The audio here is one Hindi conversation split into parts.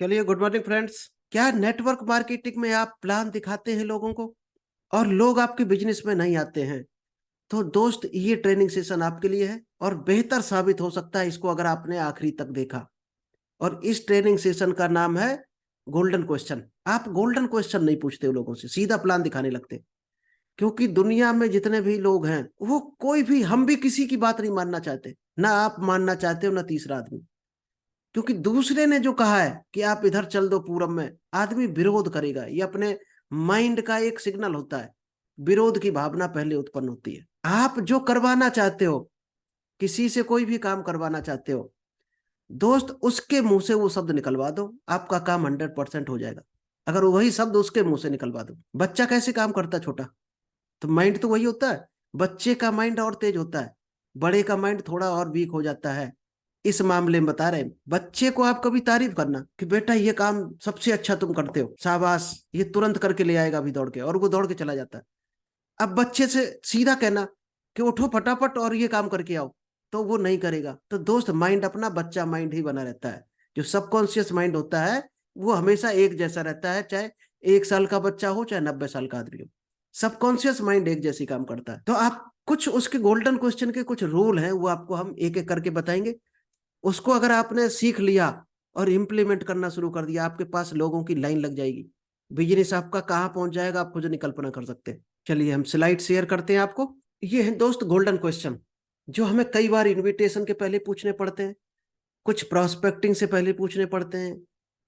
चलिए, गुड मॉर्निंग फ्रेंड्स। क्या नेटवर्क मार्केटिंग में आप प्लान दिखाते हैं लोगों को और लोग आपके बिजनेस में नहीं आते हैं? तो दोस्त, ये ट्रेनिंग सेशन आपके लिए है और बेहतर साबित हो सकता है इसको अगर आपने आखिरी तक देखा। और इस ट्रेनिंग सेशन का नाम है गोल्डन क्वेश्चन। आप गोल्डन क्वेश्चन नहीं पूछते हो लोगों से, सीधा प्लान दिखाने लगते। क्योंकि दुनिया में जितने भी लोग हैं वो कोई भी, हम भी किसी की बात नहीं मानना चाहते, ना आप मानना चाहते हो ना तीसरा आदमी। क्योंकि दूसरे ने जो कहा है कि आप इधर चल दो पूरब में, आदमी विरोध करेगा। ये अपने माइंड का एक सिग्नल होता है। विरोध की भावना पहले उत्पन्न होती है। आप जो करवाना चाहते हो, किसी से कोई भी काम करवाना चाहते हो दोस्त, उसके मुंह से वो शब्द निकलवा दो, आपका काम 100% हो जाएगा। अगर वही शब्द उसके मुंह से निकलवा दो। बच्चा कैसे काम करता है? छोटा तो माइंड तो वही होता है। बच्चे का माइंड और तेज होता है, बड़े का माइंड थोड़ा और वीक हो जाता है। इस मामले में बता रहे हैं, बच्चे को आप कभी तारीफ करना कि बेटा ये काम सबसे अच्छा तुम करते हो, शाबाश, ये तुरंत करके ले आएगा अभी दौड़ के, और वो दौड़ के चला जाता है। अब बच्चे से सीधा कहना कि उठो फटाफट और ये काम करके आओ, तो वो नहीं करेगा। तो दोस्त, माइंड अपना बच्चा माइंड ही बना रहता है। जो सबकॉन्शियस माइंड होता है वो हमेशा एक जैसा रहता है, चाहे 1 साल का बच्चा हो चाहे 90 साल का आदमी हो। सबकॉन्शियस माइंड एक जैसी काम करता है। तो आप कुछ उसके गोल्डन क्वेश्चन के कुछ रूल हैं, वो आपको हम एक एक करके बताएंगे। उसको अगर आपने सीख लिया और इम्प्लीमेंट करना शुरू कर दिया, आपके पास लोगों की लाइन लग जाएगी। बिजनेस आपका कहाँ पहुंच जाएगा आप खुद नहीं कल्पना कर सकते। चलिए, हम स्लाइड शेयर करते हैं आपको। ये है दोस्त गोल्डन क्वेश्चन, जो हमें कई बार इनविटेशन के पहले पूछने पड़ते हैं, कुछ प्रोस्पेक्टिंग से पहले पूछने पड़ते हैं,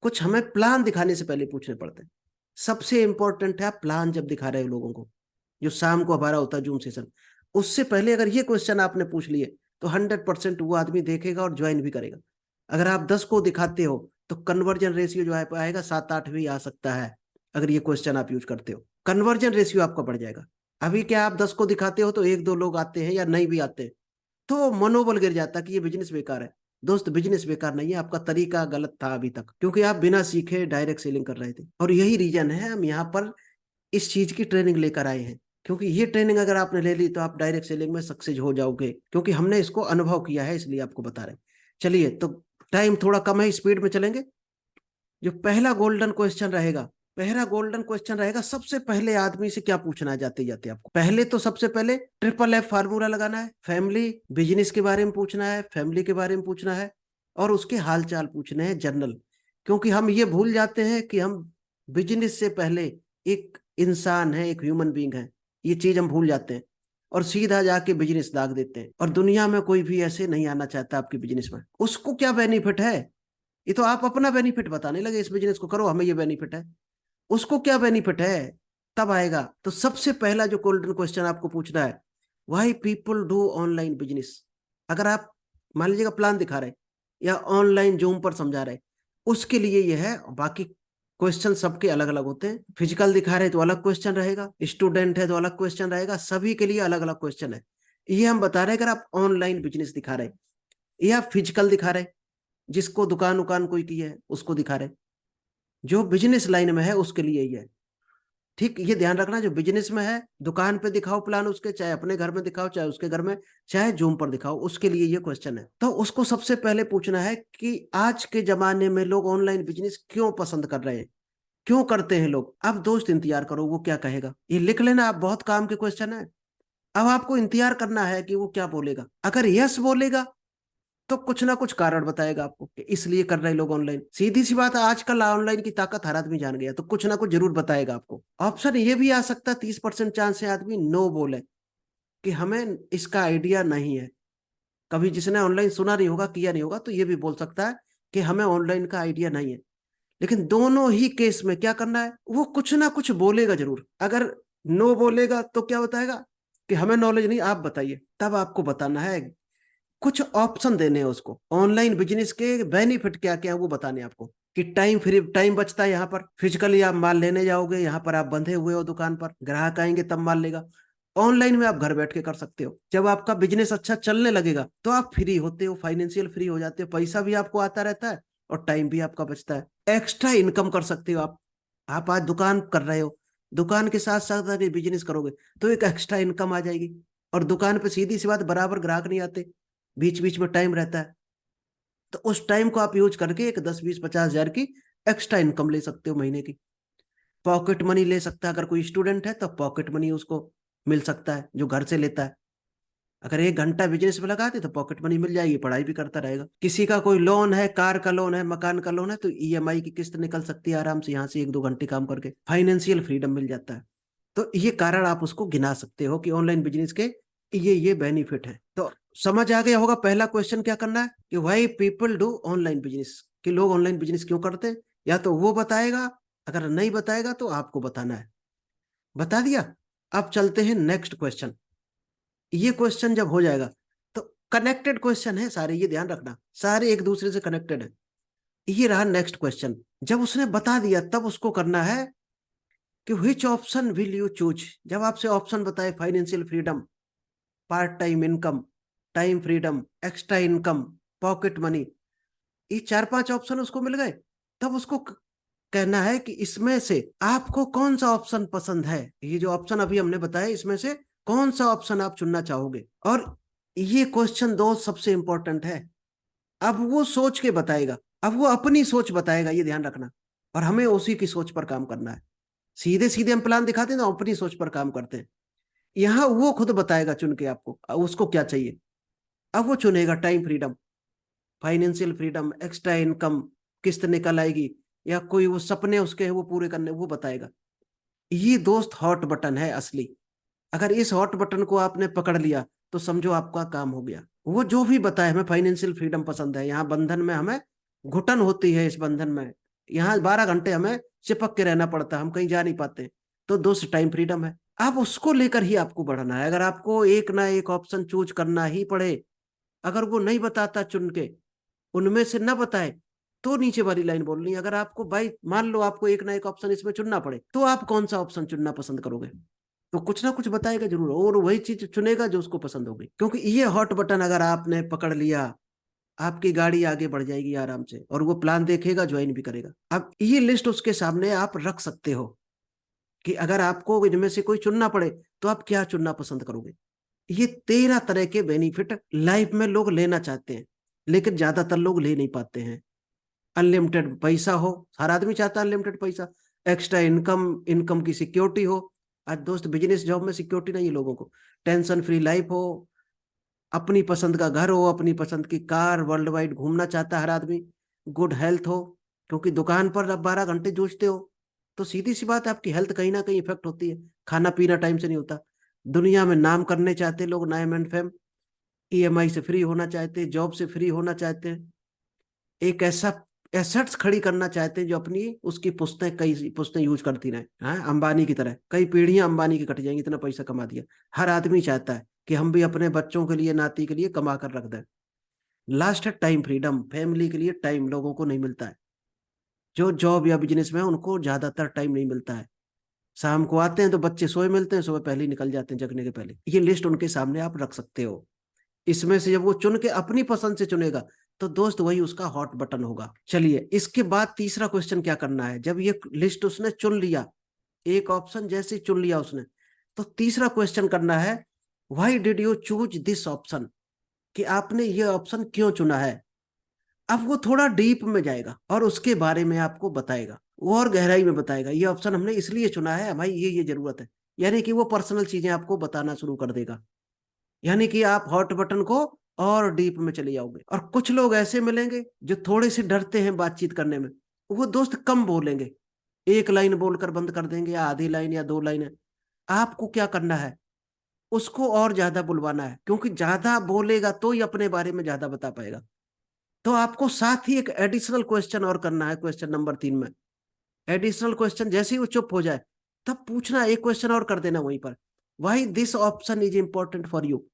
कुछ हमें प्लान दिखाने से पहले पूछने पड़ते हैं। सबसे इंपॉर्टेंट है प्लान जब दिखा रहे हो लोगों को, जो शाम को हमारा होता है जूम सेशन, उससे पहले अगर ये क्वेश्चन आपने पूछ लिए तो 100% वो आदमी देखेगा और ज्वाइन भी करेगा। अगर आप 10 को दिखाते हो तो कन्वर्जन रेशियो जो है आएगा 7-8 भी आ सकता है। अगर ये क्वेश्चन आप यूज करते हो, कन्वर्जन रेशियो आपका बढ़ जाएगा। अभी क्या आप 10 को दिखाते हो तो 1-2 लोग आते हैं या नहीं भी आते, तो मनोबल गिर जाता कि ये बिजनेस बेकार है। दोस्त, बिजनेस बेकार नहीं है, आपका तरीका गलत था अभी तक, क्योंकि आप बिना सीखे डायरेक्ट सेलिंग कर रहे थे। और यही रीजन है हम यहाँ पर इस चीज की ट्रेनिंग लेकर आए हैं। क्योंकि ये ट्रेनिंग अगर आपने ले ली तो आप डायरेक्ट सेलिंग में सक्सेस हो जाओगे, क्योंकि हमने इसको अनुभव किया है, इसलिए आपको बता रहे हैं। चलिए, तो टाइम थोड़ा कम है, स्पीड में चलेंगे। जो पहला गोल्डन क्वेश्चन रहेगा, पहला गोल्डन क्वेश्चन रहेगा, सबसे पहले आदमी से क्या पूछना है जाते जाते आपको? पहले तो सबसे पहले FFF फार्मूला लगाना है, फैमिली बिजनेस के बारे में पूछना है, फैमिली के बारे में पूछना है, और उसके हाल चाल पूछने हैं जनरल। क्योंकि हम ये भूल जाते हैं कि हम बिजनेस से पहले एक इंसान है, एक ह्यूमन बींग है। ये चीज हम भूल जाते हैं और सीधा जाके बिजनेस दाग देते हैं। और दुनिया में कोई भी ऐसे नहीं आना चाहता आपके बिजनेस में। उसको क्या बेनिफिट है? ये तो आप अपना बेनिफिट बताने लगे, इस बिजनेस को करो, हमें ये बेनिफिट है। उसको क्या बेनिफिट है तब आएगा। तो सबसे पहला जो गोल्डन क्वेश्चन आपको पूछना है, why people do online business. अगर आप मान लीजिएगा प्लान दिखा रहे या ऑनलाइन जूम पर समझा रहे, उसके लिए ये है। बाकी क्वेश्चन सबके अलग अलग होते हैं। फिजिकल दिखा रहे तो अलग क्वेश्चन रहेगा, स्टूडेंट है तो अलग क्वेश्चन रहेगा, सभी के लिए अलग अलग क्वेश्चन है। ये हम बता रहे हैं, अगर आप ऑनलाइन बिजनेस दिखा रहे या फिजिकल दिखा रहे, जिसको दुकान उकान कोई की है उसको दिखा रहे, जो बिजनेस लाइन में है उसके लिए ही है। ठीक, ये ध्यान रखना, जो बिजनेस में है दुकान पे दिखाओ प्लान उसके, चाहे अपने घर में दिखाओ चाहे उसके घर में, चाहे जूम पर दिखाओ, उसके लिए ये क्वेश्चन है। तो उसको सबसे पहले पूछना है कि आज के जमाने में लोग ऑनलाइन बिजनेस क्यों पसंद कर रहे हैं, क्यों करते हैं लोग। अब दोस्त इंतजार करो वो क्या कहेगा, ये लिख लेना आप, बहुत काम के क्वेश्चन है। अब आपको इंतजार करना है कि वो क्या बोलेगा। अगर यस बोलेगा तो कुछ ना कुछ कारण बताएगा आपको कि इसलिए कर रहे लोग ऑनलाइन। सीधी सी बात है, आजकल ऑनलाइन की ताकत हर आदमी जान गया, तो कुछ ना कुछ जरूर बताएगा आपको। ऑप्शन ये भी आ सकता है, 30% चांस है आदमी नो बोले कि हमें इसका आइडिया नहीं है। कभी जिसने ऑनलाइन सुना नहीं होगा, किया नहीं होगा, तो ये भी बोल सकता है कि हमें ऑनलाइन का आइडिया नहीं है। लेकिन दोनों ही केस में क्या करना है, वो कुछ ना कुछ बोलेगा जरूर। अगर नो बोलेगा तो क्या बताएगा कि हमें नॉलेज नहीं, आप बताइए। तब आपको बताना है, कुछ ऑप्शन देने हैं उसको। ऑनलाइन बिजनेस के बेनिफिट क्या क्या है वो बताने हैं आपको। कि टाइम फ्री, टाइम बचता है। यहाँ पर फिजिकली आप माल लेने जाओगे, यहाँ पर आप बंधे हुए हो दुकान पर, ग्राहक आएंगे तब माल लेगा। ऑनलाइन में आप घर बैठ के कर सकते हो। जब आपका बिजनेस अच्छा चलने लगेगा तो आप फ्री होते हो, फाइनेंशियल फ्री हो जाते हो, पैसा भी आपको आता रहता है और टाइम भी आपका बचता है। एक्स्ट्रा इनकम कर सकते हो आप आज दुकान कर रहे हो, दुकान के साथ साथ अगर बिजनेस करोगे तो एक एक्स्ट्रा इनकम आ जाएगी। और दुकान पे सीधी सी बात, बराबर ग्राहक नहीं आते, बीच बीच में टाइम रहता है। तो उस टाइम को आप यूज करके एक 10-20-50 हजार की एक्स्ट्रा इनकम ले सकते हो महीने की। पॉकेट मनी ले सकता है, अगर कोई स्टूडेंट है तो पॉकेट मनी उसको मिल सकता है जो घर से लेता है। अगर 1 घंटा बिजनेस में लगा दे तो पॉकेट मनी मिल जाएगी, पढ़ाई भी करता रहेगा। किसी का कोई लोन है, कार का लोन है, मकान का लोन है, तो ईएमआई की किस्त निकल सकती है आराम से, यहाँ से 1-2 घंटे काम करके फाइनेंशियल फ्रीडम मिल जाता है। तो ये कारण आप उसको गिना सकते हो कि ऑनलाइन बिजनेस के ये बेनिफिट है। तो समझ आ गया होगा पहला क्वेश्चन क्या करना है, कि why people do online business, कि लोग ऑनलाइन बिजनेस क्यों करते हैं। या तो वो बताएगा, अगर नहीं बताएगा तो आपको बताना है। बता दिया। अब चलते हैं नेक्स्ट क्वेश्चन। ये क्वेश्चन जब हो जाएगा तो कनेक्टेड क्वेश्चन है सारे, ये ध्यान रखना, सारे एक दूसरे से कनेक्टेड है। ये रहा नेक्स्ट क्वेश्चन। जब उसने बता दिया तब उसको करना है कि which option will you choose. जब आपसे ऑप्शन बताए, financial freedom, part time income, time freedom, extra income, pocket money, ये 4-5 ऑप्शन उसको मिल गए, तब उसको कहना है कि इसमें से आपको कौन सा ऑप्शन पसंद है। ये जो ऑप्शन अभी हमने बताया, इसमें से कौन सा ऑप्शन आप चुनना चाहोगे। और ये क्वेश्चन दो सबसे इंपॉर्टेंट है। अब वो सोच के बताएगा, अब वो अपनी सोच बताएगा, ये ध्यान रखना। और हमें उसी की सोच पर काम करना है। सीधे सीधे हम प्लान दिखाते हैं ना, अपनी सोच पर काम करते हैं। यहाँ वो खुद बताएगा चुन के आपको उसको क्या चाहिए। अब वो चुनेगा time freedom, financial freedom, extra income, किस्त निकल आएगी, या कोई वो सपने उसके हैं वो पूरे करने, वो बताएगा। ये दोस्त हॉट बटन है असली। अगर इस हॉट बटन को आपने पकड़ लिया तो समझो आपका काम हो गया। वो जो भी बताए, हमें फाइनेंशियल फ्रीडम पसंद है, यहाँ बंधन में हमें घुटन होती है, इस बंधन में यहाँ 12 घंटे हमें चिपक के रहना पड़ता है, हम कहीं जा नहीं पाते। तो दोस्त टाइम फ्रीडम है। अब उसको लेकर ही आपको बढ़ना है। अगर आपको एक ना एक ऑप्शन चूज करना ही पड़े, अगर वो नहीं बताता चुन के, उनमें से ना बताए, तो नीचे वाली लाइन बोलनी है। अगर आपको भाई मान लो आपको एक ना एक ऑप्शन इसमें चुनना पड़े, तो आप कौन सा ऑप्शन चुनना पसंद करोगे। तो कुछ ना कुछ बताएगा जरूर, और वही चीज चुनेगा जो उसको पसंद होगी। क्योंकि ये हॉट बटन अगर आपने पकड़ लिया, आपकी गाड़ी आगे बढ़ जाएगी आराम से, और वो प्लान देखेगा, ज्वाइन भी करेगा। अब ये लिस्ट उसके सामने आप रख सकते हो कि अगर आपको इनमें से कोई चुनना पड़े तो आप क्या चुनना पसंद करोगे। ये 13 तरह के बेनिफिट लाइफ में लोग लेना चाहते हैं, लेकिन ज्यादातर लोग ले नहीं पाते हैं। अनलिमिटेड पैसा हो, हर आदमी चाहता है अनलिमिटेड पैसा। एक्स्ट्रा इनकम, इनकम की सिक्योरिटी हो। आज दोस्त बिजनेस जॉब में सिक्योरिटी नहीं है लोगों को। टेंशन फ्री लाइफ हो, अपनी पसंद का घर हो, अपनी पसंद की कार, वर्ल्ड वाइड घूमना चाहता है हर आदमी। गुड हेल्थ हो, क्योंकि दुकान पर अब 12 घंटे जूझते हो, तो सीधी सी बात है आपकी हेल्थ कहीं ना कहीं इफेक्ट होती है, खाना पीना टाइम से नहीं होता। दुनिया में नाम करने चाहते लोग, नाम एंड फेम। ईएमआई से फ्री होना चाहते हैं, जॉब से फ्री होना चाहते हैं। एक ऐसा एसेट्स खड़ी करना चाहते हैं जो अपनी उसकी पुश्तें, कई पुश्तें यूज करती रहे, हाँ, अंबानी की तरह कई पीढ़ियां अंबानी की कट जाएंगी, इतना पैसा कमा दिया। हर आदमी चाहता है कि हम भी अपने बच्चों के लिए, नाती के लिए कमा कर रख दें। लास्ट है टाइम फ्रीडम, फैमिली के लिए टाइम लोगों को नहीं मिलता है। जो जॉब या बिजनेस में है उनको ज्यादातर टाइम नहीं मिलता है। शाम को आते हैं तो बच्चे सोए मिलते हैं, सुबह पहले ही निकल जाते हैं जगने के पहले। ये लिस्ट उनके सामने आप रख सकते हो। इसमें से जब वो चुन के अपनी पसंद से चुनेगा, तो दोस्त वही उसका हॉट बटन होगा। चलिए, इसके बाद तीसरा क्वेश्चन क्या करना है। जब ये लिस्ट उसने चुन लिया, एक ऑप्शन जैसे चुन लिया उसने, तो तीसरा क्वेश्चन करना है, why did you choose this option, कि आपने ये ऑप्शन क्यों चुना है। अब वो थोड़ा डीप में जाएगा और उसके बारे में आपको बताएगा, वो और गहराई में बताएगा। ये ऑप्शन हमने इसलिए चुना है, भाई ये जरूरत है। यानी कि वो पर्सनल चीजें आपको बताना शुरू कर देगा। यानी कि आप हॉट बटन को और डीप में चले जाओगे। और कुछ लोग ऐसे मिलेंगे जो थोड़े से डरते हैं बातचीत करने में, वो दोस्त कम बोलेंगे, एक लाइन बोलकर बंद कर देंगे, या आधी लाइन या 2 लाइन। आपको क्या करना है, उसको और ज्यादा बुलवाना है, क्योंकि ज्यादा बोलेगा तो ही अपने बारे में ज्यादा बता पाएगा। तो आपको साथ ही एक एडिशनल क्वेश्चन और करना है, क्वेश्चन नंबर 3 में। एडिशनल क्वेश्चन जैसे ही वो चुप हो जाए, तब पूछना, एक क्वेश्चन और कर देना वहीं पर, why this option is important for you.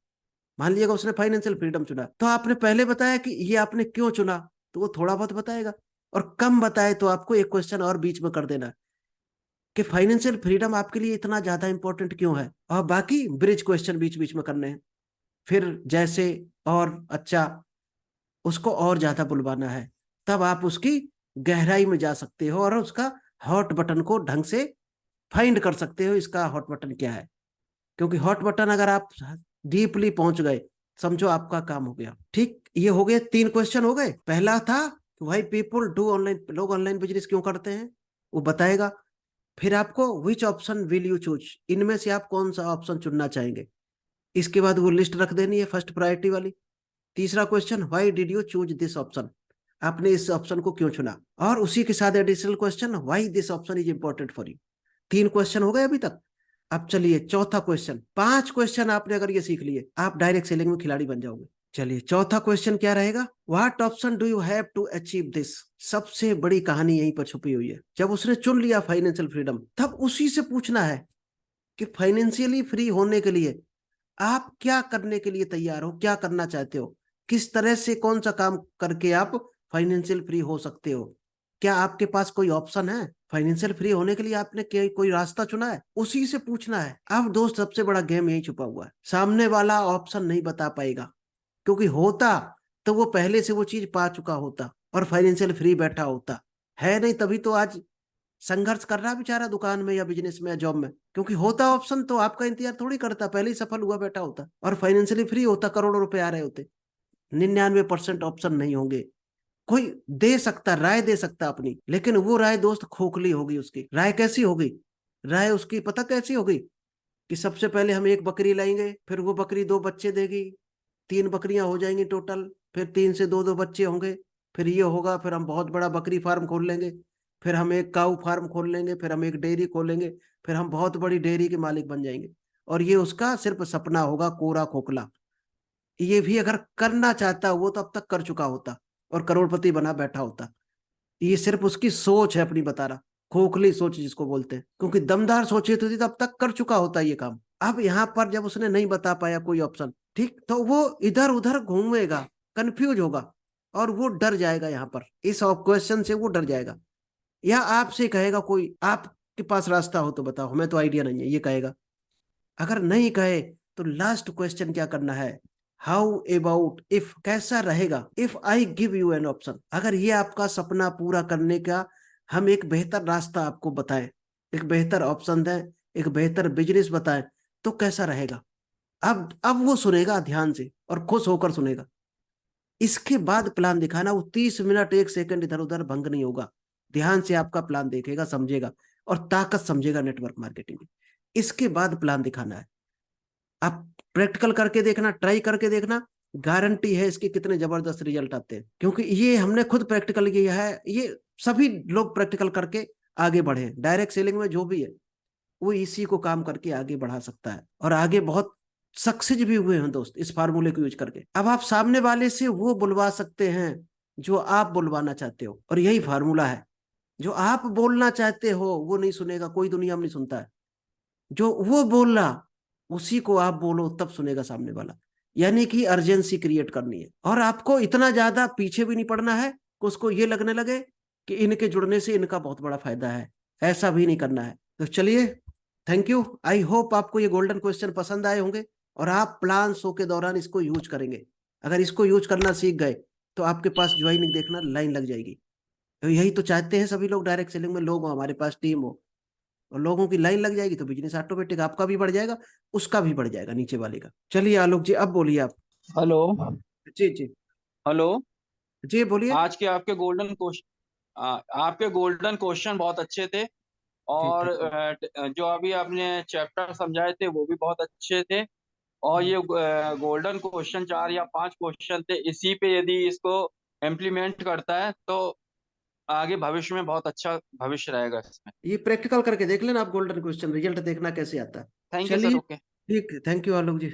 मान लीजिएगा उसने फाइनेंशियल फ्रीडम चुना, तो आपने पहले बताया कि ये आपने क्यों चुना, तो वो थोड़ा बहुत बताएगा। और कम बताए तो आपको एक क्वेश्चन और बीच में कर देना कि फाइनेंशियल फ्रीडम आपके लिए इतना ज्यादा इंपॉर्टेंट क्यों है, और बाकी ब्रिज क्वेश्चन बीच बीच में करने हैं। फिर जैसे और अच्छा, उसको और ज्यादा बुलवाना है, तब आप उसकी गहराई में जा सकते हो और उसका हॉट बटन को ढंग से फाइंड कर सकते हो, इसका हॉट बटन क्या है। क्योंकि हॉट बटन अगर आप डीपली पहुंच गए, समझो आपका काम हो गया। ठीक, ये हो गए 3 क्वेश्चन हो गए। पहला था व्हाई पीपुल डू ऑनलाइन, लोग ऑनलाइन बिजनेस क्यों करते हैं वो बताएगा। फिर आपको which option will you choose, इनमें से आप कौन सा ऑप्शन चुनना चाहेंगे, इसके बाद वो लिस्ट रख देनी है फर्स्ट प्रायोरिटी वाली। तीसरा question, why did you choose this option, आपने इस ऑप्शन को क्यों चुना, और उसी के साथ additional question, why this option is important for you. 3 question हो गए अभी तक। अब चलिए चौथा क्वेश्चन, 5 क्वेश्चन आपने अगर ये सीख लिए आप डायरेक्ट सेलिंग में खिलाड़ी बन जाओगे। चलिए चौथा क्वेश्चन क्या रहेगा, what option do you have to achieve this. सबसे बड़ी कहानी यहीं पर छुपी हुई है। जब उसने चुन लिया फाइनेंशियल फ्रीडम, तब उसी से पूछना है कि फाइनेंशियली फ्री होने के लिए आप क्या करने के लिए तैयार हो, क्या करना चाहते हो, किस तरह से कौन सा काम करके आप फाइनेंशियल फ्री हो सकते हो। क्या आपके पास कोई ऑप्शन है फाइनेंशियल फ्री होने के लिए, आपने कोई रास्ता चुना है, उसी से पूछना है। अब दोस्त सबसे बड़ा गेम यही छुपा हुआ है, सामने वाला ऑप्शन नहीं बता पाएगा, क्योंकि होता तो वो पहले से वो चीज पा चुका होता और फाइनेंशियल फ्री बैठा होता है। नहीं तभी तो आज संघर्ष कर रहा बेचारा दुकान में या बिजनेस में या जॉब में, क्योंकि होता ऑप्शन तो आपका इंतजार थोड़ी करता, पहले ही सफल हुआ बैठा होता और फाइनेंशियली फ्री होता, करोड़ों रुपए आ रहे होते। 99% ऑप्शन नहीं होंगे। कोई दे सकता, राय दे सकता अपनी, लेकिन वो राय दोस्त खोखली होगी। उसकी राय कैसी होगी, राय उसकी पता कैसी होगी कि सबसे पहले हम एक बकरी लाएंगे, फिर वो बकरी 2 बच्चे देगी, 3 बकरियां हो जाएंगी टोटल, फिर 3 से 2 2 बच्चे होंगे, फिर ये होगा, फिर हम बहुत बड़ा बकरी फार्म खोल लेंगे, फिर हम एक काऊ फार्म खोल लेंगे, फिर हम एक डेयरी खोलेंगे, फिर हम बहुत बड़ी डेयरी के मालिक बन जाएंगे। और ये उसका सिर्फ सपना होगा, कोरा खोखला। ये भी अगर करना चाहता वो तो अब तक कर चुका होता और करोड़पति बना बैठा होता। ये सिर्फ उसकी सोच है अपनी बता रहा, खोखली सोच जिसको बोलते हैं, क्योंकि दमदार सोचे तो थी तब तक कर चुका होता ये काम। अब यहाँ पर जब उसने नहीं बता पाया कोई ऑप्शन, ठीक, तो वो इधर उधर घूमेगा, कंफ्यूज होगा और वो डर जाएगा। यहाँ पर इस क्वेश्चन से वो डर जाएगा, या आपसे कहेगा कोई, आपके पास रास्ता हो तो बताओ, हमें तो आइडिया नहीं है, ये कहेगा। अगर नहीं कहे तो लास्ट क्वेश्चन क्या करना है, हाउ अबाउट इफ, कैसा रहेगा if I give you an option, अगर ये आपका सपना पूरा करने का हम एक बेहतर रास्ता आपको बताएं, एक बेहतर ऑप्शन दें, एक बेहतर बिजनेस बताएं, तो कैसा रहेगा। अब वो सुनेगा ध्यान से और खुश होकर सुनेगा। इसके बाद प्लान दिखाना, वो 30 मिनट 1 सेकंड इधर उधर भंग नहीं होगा। ध्यान से आपका प्लान देखेगा, समझेगा और ताकत समझेगा नेटवर्क मार्केटिंग में। इसके बाद प्लान दिखाना है। आप प्रैक्टिकल करके देखना, ट्राई करके देखना, गारंटी है इसके कितने जबरदस्त रिजल्ट आते हैं, क्योंकि ये हमने खुद प्रैक्टिकल किया है। ये सभी लोग प्रैक्टिकल करके आगे बढ़े हैं। डायरेक्ट सेलिंग में जो भी है वो इसी को काम करके आगे बढ़ा सकता है और आगे बहुत सक्सेस भी हुए हैं दोस्त इस फार्मूले को यूज करके। अब आप सामने वाले से वो बुलवा सकते हैं जो आप बुलवाना चाहते हो, और यही फार्मूला है। जो आप बोलना चाहते हो वो नहीं सुनेगा, कोई दुनिया में नहीं सुनता है। जो वो बोल रहा उसी को आप बोलो, तब सुनेगा सामने वाला। यानी कि अर्जेंसी क्रिएट करनी है, और आपको इतना ज्यादा पीछे भी नहीं पड़ना है कि उसको ये लगने लगे कि इनके जुड़ने से इनका बहुत बड़ा फायदा है। ऐसा भी नहीं करना है। तो चलिए, थैंक यू। आई होप आपको ये गोल्डन क्वेश्चन पसंद आए होंगे और आप प्लान शो के दौरान इसको यूज करेंगे। अगर इसको यूज करना सीख गए तो आपके पास ज्वाइनिंग देखना लाइन लग जाएगी। तो यही तो चाहते हैं सभी लोग, डायरेक्ट सेलिंग में लोग हो, हमारे पास टीम हो, और लोगों की लाइन लग जाएगी तो बिजनेस ऑटोमेटिक आपका भी बढ़ जाएगा, उसका भी बढ़ जाएगा, नीचे वाले का। चलिए आलोक जी, अब बोलिए आप। हेलो। जी जी। हेलो। जी बोलिए। आज के आपके गोल्डन क्वेश्चन, आपके गोल्डन क्वेश्चन बहुत अच्छे थे। जी और थैंक यू। जो अभी आपने चैप्टर समझाए थे वो भी बहुत अच्छे थे। और ये गोल्डन क्वेश्चन 4 या 5 क्वेश्चन थे, इसी पे यदि इसको इम्प्लीमेंट करता है तो आगे भविष्य में बहुत अच्छा भविष्य रहेगा इसमें। ये प्रैक्टिकल करके देख लेना आप, गोल्डन क्वेश्चन रिजल्ट देखना कैसे आता है। Thank you sir. चलिए ओके। ठीक, थैंक यू आलोक जी।